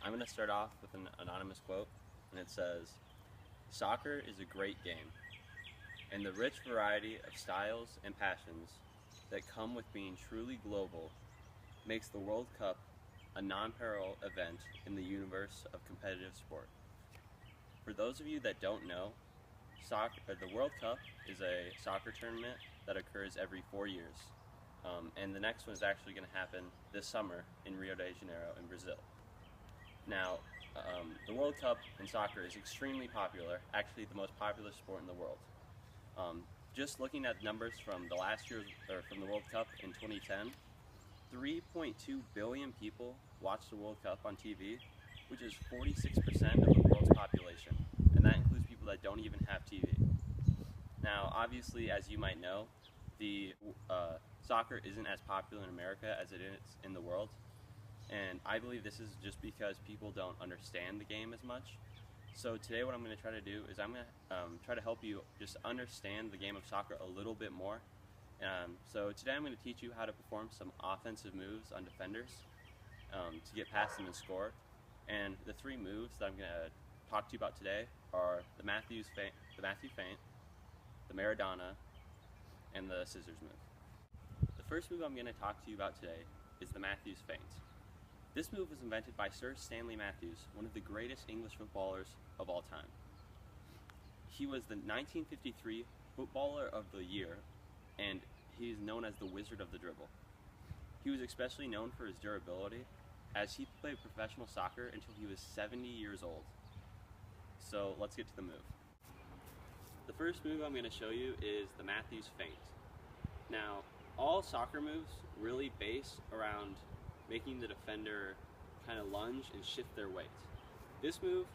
I'm going to start off with an anonymous quote, and it says, "Soccer is a great game, and the rich variety of styles and passions that come with being truly global makes the World Cup a non-parallel event in the universe of competitive sport." For those of you that don't know, the World Cup is a soccer tournament that occurs every 4 years, and the next one is actually going to happen this summer in Rio de Janeiro in Brazil. Now, the World Cup in soccer is extremely popular, actually the most popular sport in the world. Just looking at numbers from the last year's, or from the World Cup in 2010, 3.2 billion people watched the World Cup on TV, which is 46% of the world's population, and that includes people that don't even have TV. Now, obviously, as you might know, the soccer isn't as popular in America as it is in the world, and I believe this is just because people don't understand the game as much. So today what I'm going to try to do is I'm going to try to help you just understand the game of soccer a little bit more. So today I'm going to teach you how to perform some offensive moves on defenders to get past them and score. And the three moves that I'm going to talk to you about today are the Matthew feint, the Maradona, and the scissors move. The first move I'm going to talk to you about today is the Matthews feint. This move was invented by Sir Stanley Matthews, one of the greatest English footballers of all time. He was the 1953 Footballer of the Year, and he is known as the Wizard of the Dribble. He was especially known for his durability, as he played professional soccer until he was 70 years old. So let's get to the move. The first move I'm going to show you is the Matthews feint. Now, all soccer moves really base around making the defender kind of lunge and shift their weight. This move,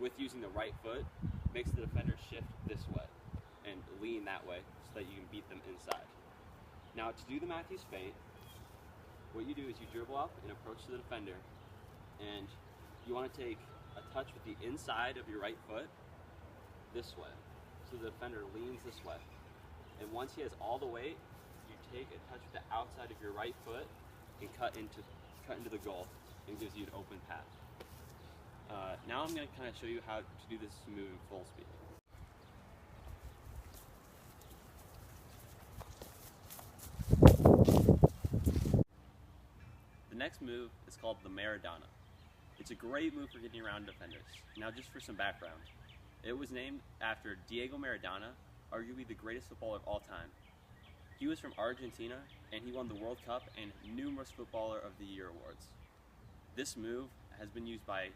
with using the right foot, makes the defender shift this way and lean that way so that you can beat them inside. Now, to do the Matthews feint, what you do is you dribble up and approach the defender, and you want to take a touch with the inside of your right foot this way, so the defender leans this way. And once he has all the weight, you take a touch with the outside of your right foot and cut into the goal, and gives you an open path. Now I'm going to kind of show you how to do this move in full speed. The next move is called the Maradona. It's a great move for getting around defenders. Now, just for some background, it was named after Diego Maradona, arguably the greatest footballer of all time. He was from Argentina, and he won the World Cup and numerous Footballer of the Year awards. This move has been used by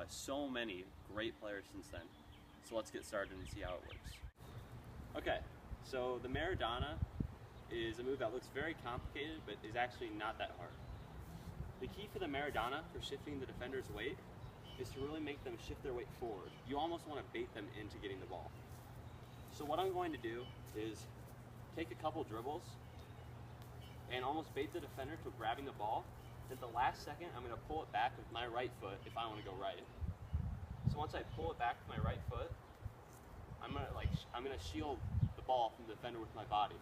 so many great players since then. So let's get started and see how it works. Okay, so the Maradona is a move that looks very complicated, but is actually not that hard. The key for the Maradona for shifting the defender's weight is to really make them shift their weight forward. You almost want to bait them into getting the ball. So what I'm going to do is take a couple dribbles and almost bait the defender to grabbing the ball. At the last second, I'm going to pull it back with my right foot if I want to go right. So once I pull it back with my right foot, I'm going to shield the ball from the defender with my body.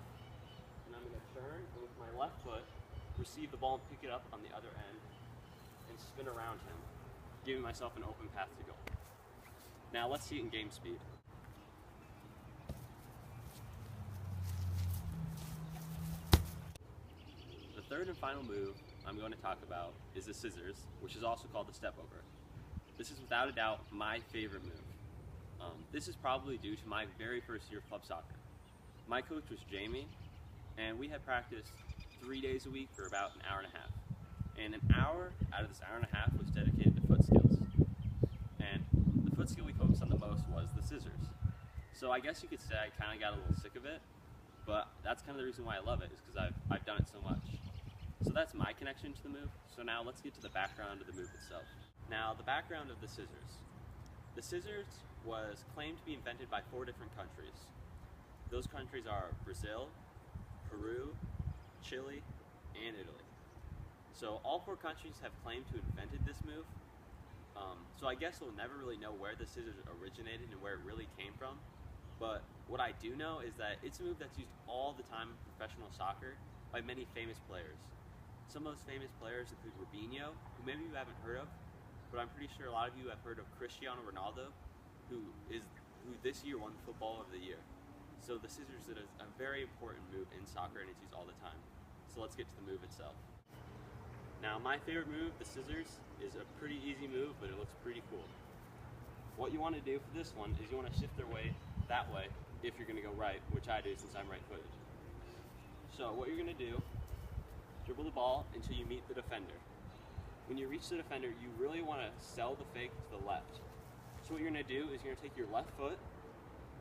And I'm going to turn and with my left foot receive the ball and pick it up on the other end and spin around him, giving myself an open path to goal. Now let's see it in game speed. The third and final move I'm going to talk about is the scissors, which is also called the step over. This is without a doubt my favorite move. This is probably due to my very first year of club soccer. My coach was Jamie, and we had practiced 3 days a week for about an hour and a half. And an hour out of this hour and a half was dedicated to foot skills. And the foot skill we focused on the most was the scissors. So I guess you could say I kind of got a little sick of it, but that's kind of the reason why I love it, is because I've done it so much. So that's my connection to the move. So now let's get to the background of the move itself. Now, the background of the scissors. The scissors was claimed to be invented by 4 different countries. Those countries are Brazil, Peru, Chile, and Italy. So all 4 countries have claimed to have invented this move. So I guess we'll never really know where the scissors originated and where it really came from. But what I do know is that it's a move that's used all the time in professional soccer by many famous players. Some of those famous players include Robinho, who maybe you haven't heard of, but I'm pretty sure a lot of you have heard of Cristiano Ronaldo, who this year won Football of the Year. So the scissors is a very important move in soccer, and it's used all the time. So let's get to the move itself. Now, my favorite move, the scissors, is a pretty easy move, but it looks pretty cool. What you want to do for this one is you want to shift their weight that way if you're going to go right, which I do since I'm right-footed. So what you're going to do, dribble the ball until you meet the defender. When you reach the defender, you really want to sell the fake to the left. So what you're going to do is you're going to take your left foot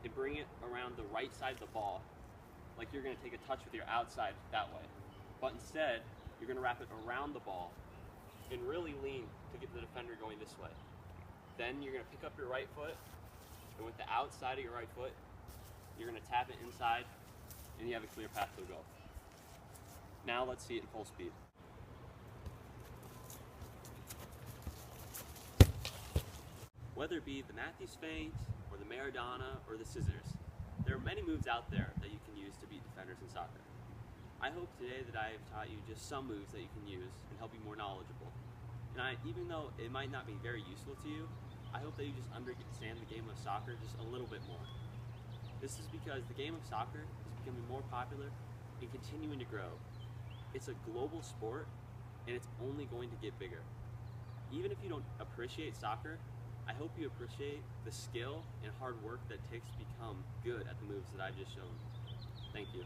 and bring it around the right side of the ball, like you're going to take a touch with your outside that way. But instead, you're going to wrap it around the ball and really lean to get the defender going this way. Then you're going to pick up your right foot, and with the outside of your right foot, you're going to tap it inside, and you have a clear path to the goal. Now let's see it in full speed. Whether it be the Matthews feint, or the Maradona, or the scissors, there are many moves out there that you can use to beat defenders in soccer. I hope today that I have taught you just some moves that you can use and help you more knowledgeable. And even though it might not be very useful to you, I hope that you just understand the game of soccer just a little bit more. This is because the game of soccer is becoming more popular and continuing to grow. It's a global sport, and it's only going to get bigger. Even if you don't appreciate soccer, I hope you appreciate the skill and hard work that it takes to become good at the moves that I've just shown. Thank you.